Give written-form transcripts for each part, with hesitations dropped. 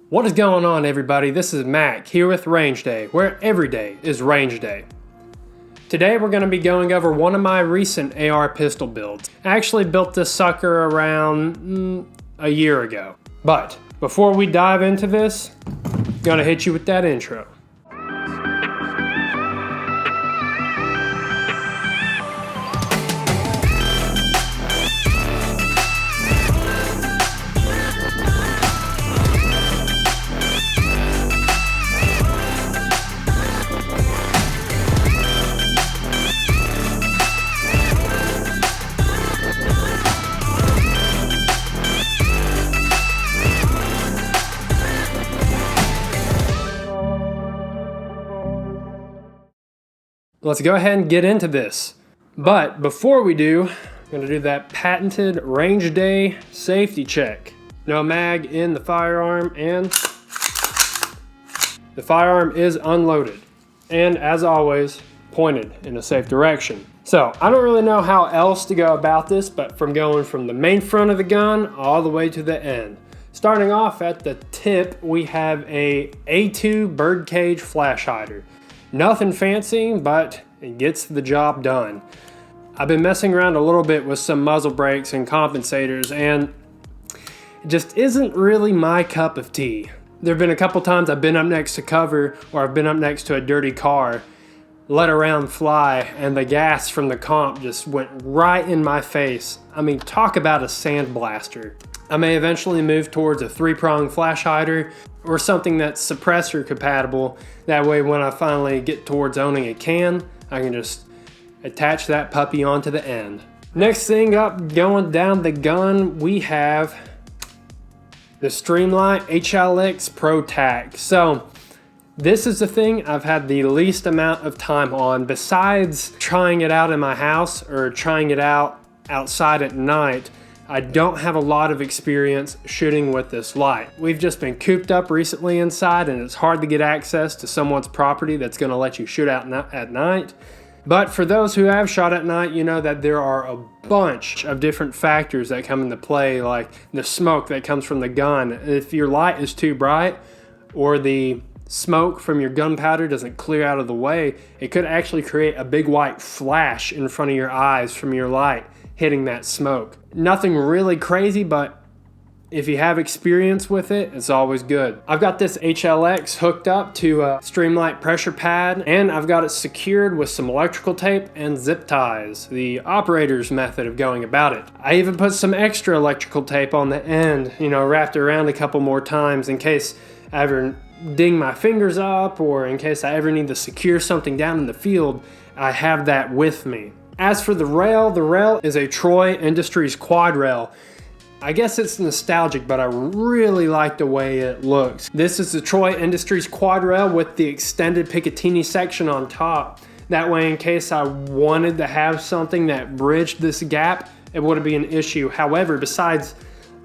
What is going on, everybody? This is Mac here with Range Day, where every day is range day. Today we're going to be going over one of my recent AR pistol builds. I actually built this sucker around a year ago. But before we dive into this, I'm going to hit you with that intro. Let's go ahead and get into this. But before we do, I'm going to do that patented Range Day safety check. No mag in the firearm, and the firearm is unloaded. And as always, pointed in a safe direction. So I don't really know how else to go about this, but from going from the main front of the gun all the way to the end. Starting off at the tip, we have a A2 birdcage flash hider. Nothing fancy, but it gets the job done. I've been messing around a little bit with some muzzle brakes and compensators, and it just isn't really my cup of tea. There have been a couple times I've been up next to cover, or I've been up next to a dirty car, let a round fly, and the gas from the comp just went right in my face. I mean, talk about a sandblaster. I may eventually move towards a 3-prong flash hider or something that's suppressor compatible. That way when I finally get towards owning a can, I can just attach that puppy onto the end. Next thing up, going down the gun, we have the Streamlight HLX Pro Tac. So this is the thing I've had the least amount of time on, besides trying it out in my house or trying it out outside at night. I don't have a lot of experience shooting with this light. We've just been cooped up recently inside, and it's hard to get access to someone's property that's going to let you shoot out at night. But for those who have shot at night, you know that there are a bunch of different factors that come into play, like the smoke that comes from the gun. If your light is too bright, or the smoke from your gunpowder doesn't clear out of the way, it could actually create a big white flash in front of your eyes from your light hitting that smoke. Nothing really crazy, but if you have experience with it, it's always good. I've got this HLX hooked up to a Streamlight pressure pad, and I've got it secured with some electrical tape and zip ties, the operator's method of going about it. I even put some extra electrical tape on the end, wrapped around a couple more times in case I ever ding my fingers up, or in case I ever need to secure something down in the field, I have that with me. As for the rail is a Troy Industries quad rail. I guess it's nostalgic, but I really like the way it looks. This is the Troy Industries quad rail with the extended Picatinny section on top. That way, in case I wanted to have something that bridged this gap, it wouldn't be an issue. However, besides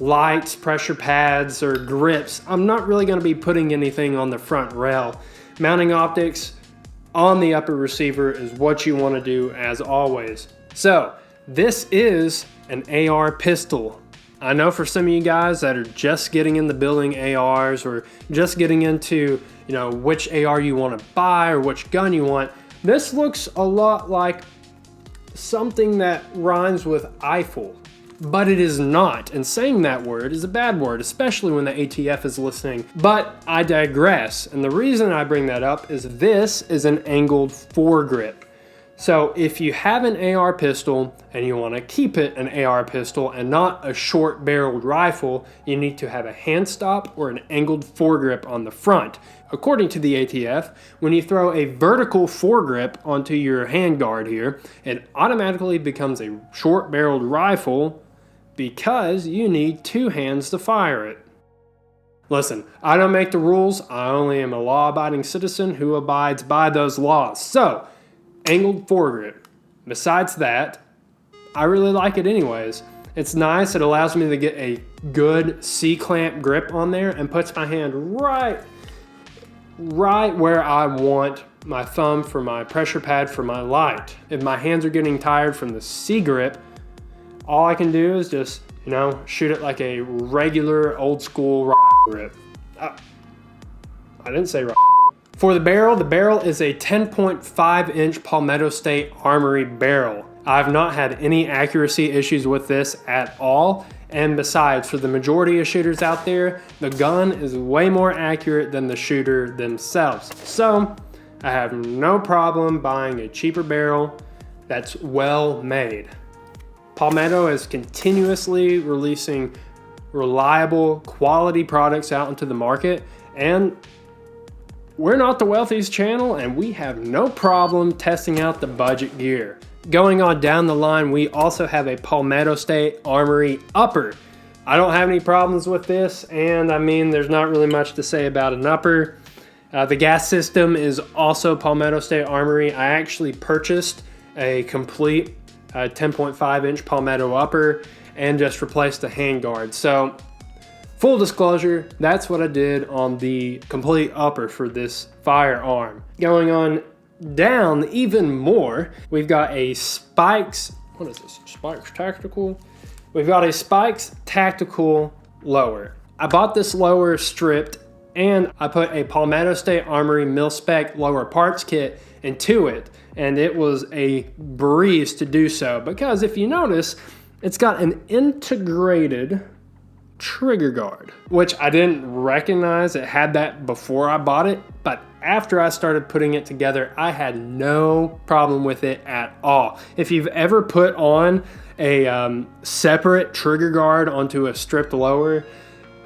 lights, pressure pads, or grips, I'm not really going to be putting anything on the front rail. Mounting optics on the upper receiver is what you want to do, as always. So this is an AR pistol. I know for some of you guys that are just getting into building ARs, or just getting into which AR you want to buy or which gun you want, this looks a lot like something that rhymes with Eiffel. But it is not, and saying that word is a bad word, especially when the ATF is listening. But I digress, and the reason I bring that up is this is an angled foregrip. So if you have an AR pistol and you want to keep it an AR pistol and not a short-barreled rifle, you need to have a hand stop or an angled foregrip on the front. According to the ATF, when you throw a vertical foregrip onto your handguard here, it automatically becomes a short-barreled rifle because you need 2 hands to fire it. Listen, I don't make the rules. I only am a law-abiding citizen who abides by those laws. So, angled foregrip. Besides that, I really like it anyways. It's nice. It allows me to get a good C-clamp grip on there and puts my hand right where I want my thumb for my pressure pad for my light. If my hands are getting tired from the C grip, all I can do is just, shoot it like a regular old school grip. I didn't say right. For the barrel is a 10.5 inch Palmetto State Armory barrel. I've not had any accuracy issues with this at all. And besides, for the majority of shooters out there, the gun is way more accurate than the shooter themselves. So I have no problem buying a cheaper barrel that's well made. Palmetto is continuously releasing reliable, quality products out into the market, and we're not the wealthiest channel, and we have no problem testing out the budget gear. Going on down the line, we also have a Palmetto State Armory upper. I don't have any problems with this, and I mean, there's not really much to say about an upper. The gas system is also Palmetto State Armory. I actually purchased a complete 10.5 inch Palmetto upper and just replaced the handguard. So full disclosure, that's what I did on the complete upper for this firearm. Going on down even more, we've got a Spikes, what is this, Spikes Tactical? We've got a Spikes Tactical lower. I bought this lower stripped, and I put a Palmetto State Armory mil-spec lower parts kit into it, and it was a breeze to do so, because if you notice, it's got an integrated trigger guard, which I didn't recognize it had that before I bought it, but after I started putting it together, I had no problem with it at all. If you've ever put on a separate trigger guard onto a stripped lower,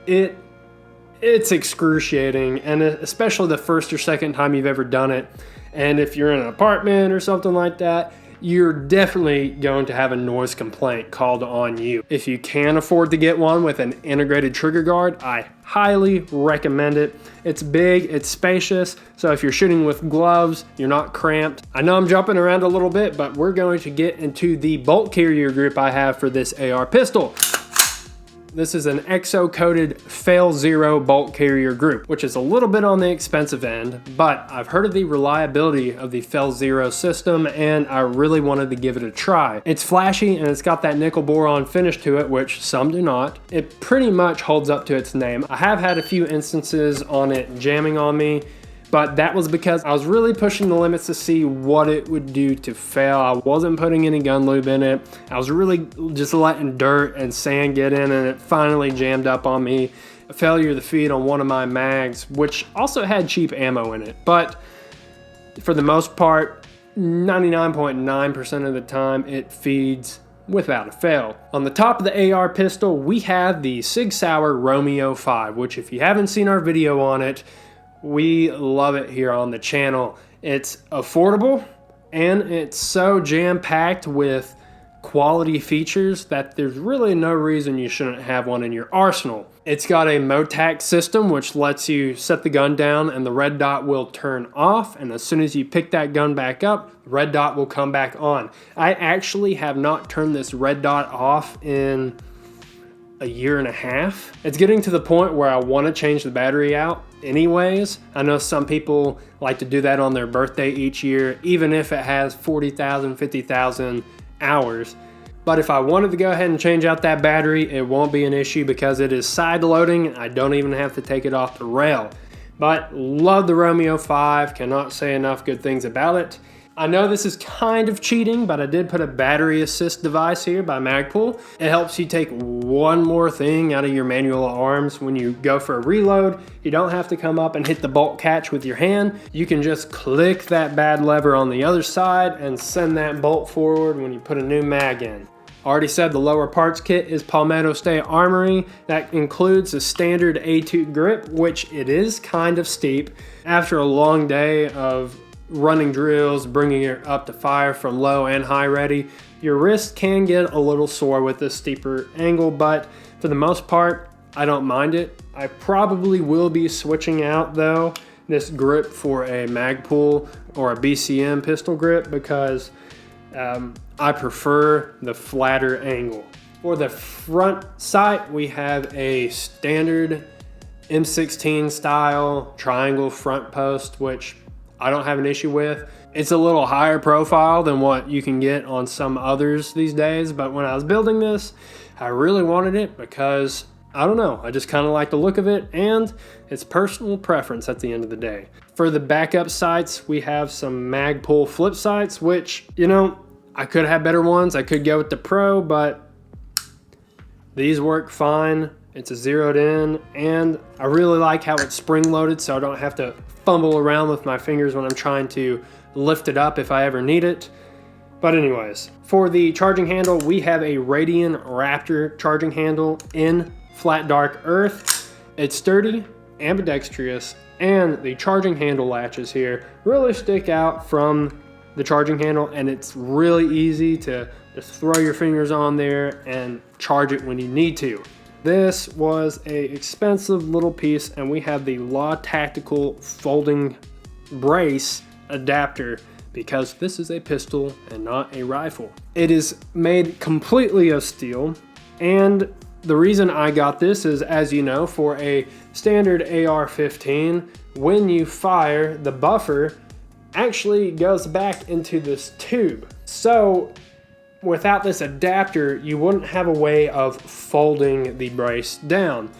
it's excruciating, and especially the first or second time you've ever done it. And if you're in an apartment or something like that, you're definitely going to have a noise complaint called on you. If you can afford to get one with an integrated trigger guard, I highly recommend it. It's big, it's spacious, so if you're shooting with gloves, you're not cramped. I know I'm jumping around a little bit, but we're going to get into the bolt carrier grip I have for this AR pistol. This is an exo-coated Fail Zero bolt carrier group, which is a little bit on the expensive end, but I've heard of the reliability of the Fail Zero system, and I really wanted to give it a try. It's flashy, and it's got that nickel boron finish to it, which some do not. It pretty much holds up to its name. I have had a few instances on it jamming on me, but that was because I was really pushing the limits to see what it would do to fail. I wasn't putting any gun lube in it. I was really just letting dirt and sand get in, and it finally jammed up on me. A failure to feed on one of my mags, which also had cheap ammo in it. But for the most part, 99.9% of the time, it feeds without a fail. On the top of the AR pistol, we have the Sig Sauer Romeo 5, which if you haven't seen our video on it, we love it here on the channel. It's affordable, and it's so jam-packed with quality features that there's really no reason you shouldn't have one in your arsenal. It's got a MOTAC system, which lets you set the gun down and the red dot will turn off, and as soon as you pick that gun back up, the red dot will come back on. I actually have not turned this red dot off in a year and a half. It's getting to the point where I want to change the battery out anyways. I know some people like to do that on their birthday each year, even if it has 40,000, 50,000 hours. But if I wanted to go ahead and change out that battery, it won't be an issue because it is side loading. I don't even have to take it off the rail. But love the Romeo 5, cannot say enough good things about it. I know this is kind of cheating, but I did put a battery assist device here by Magpul. It helps you take one more thing out of your manual arms. When you go for a reload, you don't have to come up and hit the bolt catch with your hand. You can just click that bad lever on the other side and send that bolt forward when you put a new mag in. Already said the lower parts kit is Palmetto State Armory. That includes a standard A2 grip, which it is kind of steep. After a long day of running drills, bringing it up to fire from low and high ready, your wrist can get a little sore with this steeper angle, but for the most part, I don't mind it. I probably will be switching out though this grip for a Magpul or a BCM pistol grip because I prefer the flatter angle. For the front sight, we have a standard M16 style triangle front post, which I don't have an issue with. It's a little higher profile than what you can get on some others these days, but when I was building this, I really wanted it because I don't know, I just kind of like the look of it, and it's personal preference at the end of the day. For the backup sights, we have some Magpul flip sights, which, you know, I could have better ones. I could go with the Pro, but these work fine. It's a zeroed in, and I really like how it's spring loaded, so I don't have to fumble around with my fingers when I'm trying to lift it up if I ever need it. But anyways, for the charging handle, we have a Radian Raptor charging handle in flat dark earth. It's sturdy, ambidextrous, and the charging handle latches here really stick out from the charging handle, and it's really easy to just throw your fingers on there and charge it when you need to. This was a expensive little piece, and we have the Law Tactical folding brace adapter because this is a pistol and not a rifle. It is made completely of steel, and the reason I got this is, as you know, for a standard AR-15, when you fire, the buffer actually goes back into this tube. So without this adapter, you wouldn't have a way of folding the brace down.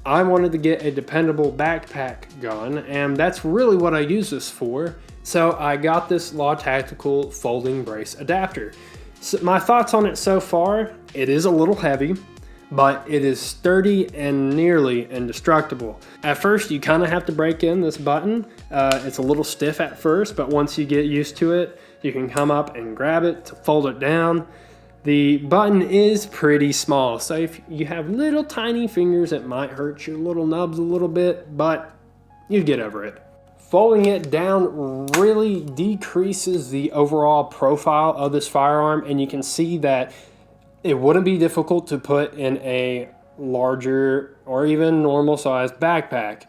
I wanted to get a dependable backpack gun, and that's really what I use this for. So I got this Law Tactical folding brace adapter. So my thoughts on it so far, it is a little heavy, but it is sturdy and nearly indestructible. At first, you kind of have to break in this button. It's a little stiff at first, but once you get used to it, you can come up and grab it to fold it down. The button is pretty small, so if you have little tiny fingers, it might hurt your little nubs a little bit, but you get over it. Folding it down really decreases the overall profile of this firearm, and you can see that it wouldn't be difficult to put in a larger or even normal sized backpack.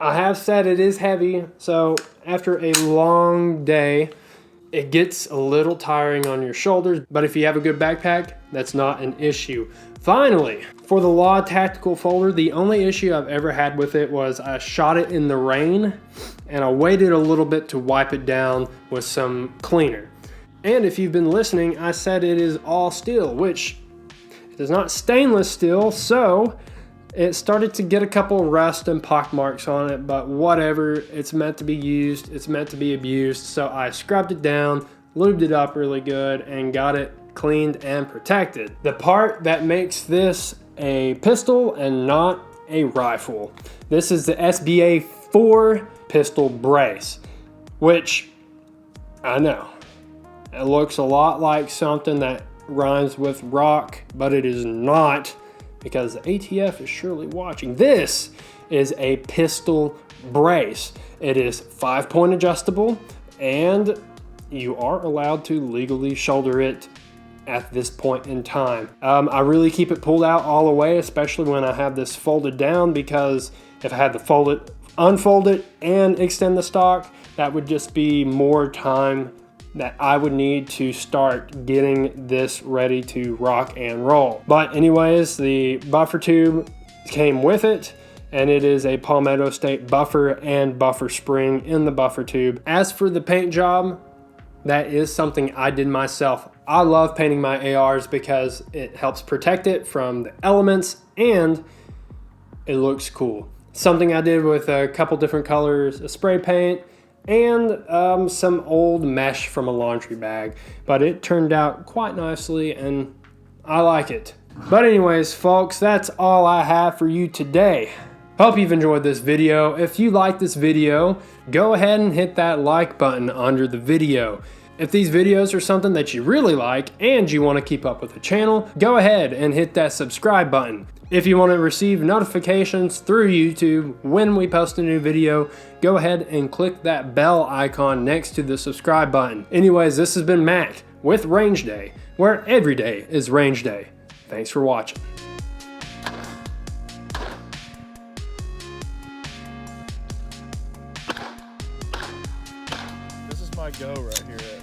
I have said it is heavy, so after a long day, it gets a little tiring on your shoulders, but if you have a good backpack, that's not an issue. Finally, for the Law Tactical folder, the only issue I've ever had with it was I shot it in the rain, and I waited a little bit to wipe it down with some cleaner. And if you've been listening, I said it is all steel, which it is not stainless steel, so it started to get a couple rust and pock marks on it, but whatever, it's meant to be used, it's meant to be abused, so I scrubbed it down, lubed it up really good, and got it cleaned and protected. The part that makes this a pistol and not a rifle. This is the SBA 4 pistol brace, which I know, it looks a lot like something that rhymes with rock, but it is not, because the ATF is surely watching. This is a pistol brace. It is 5-point adjustable, and you are allowed to legally shoulder it at this point in time. I really keep it pulled out all the way, especially when I have this folded down, because if I had to fold it, unfold it, and extend the stock, that would just be more time that I would need to start getting this ready to rock and roll. But anyways, the buffer tube came with it, and it is a Palmetto State buffer and buffer spring in the buffer tube. As for the paint job, that is something I did myself. I love painting my ARs because it helps protect it from the elements, and it looks cool. Something I did with a couple different colors of spray paint, and some old mesh from a laundry bag, but it turned out quite nicely and I like it. But anyways, folks, that's all I have for you today. Hope you've enjoyed this video. If you like this video, go ahead and hit that like button under the video. If these videos are something that you really like and you want to keep up with the channel, go ahead and hit that subscribe button. If you want to receive notifications through YouTube when we post a new video, go ahead and click that bell icon next to the subscribe button. Anyways, this has been Mac with Range Day, where every day is Range Day. Thanks for watching. This is my go right here.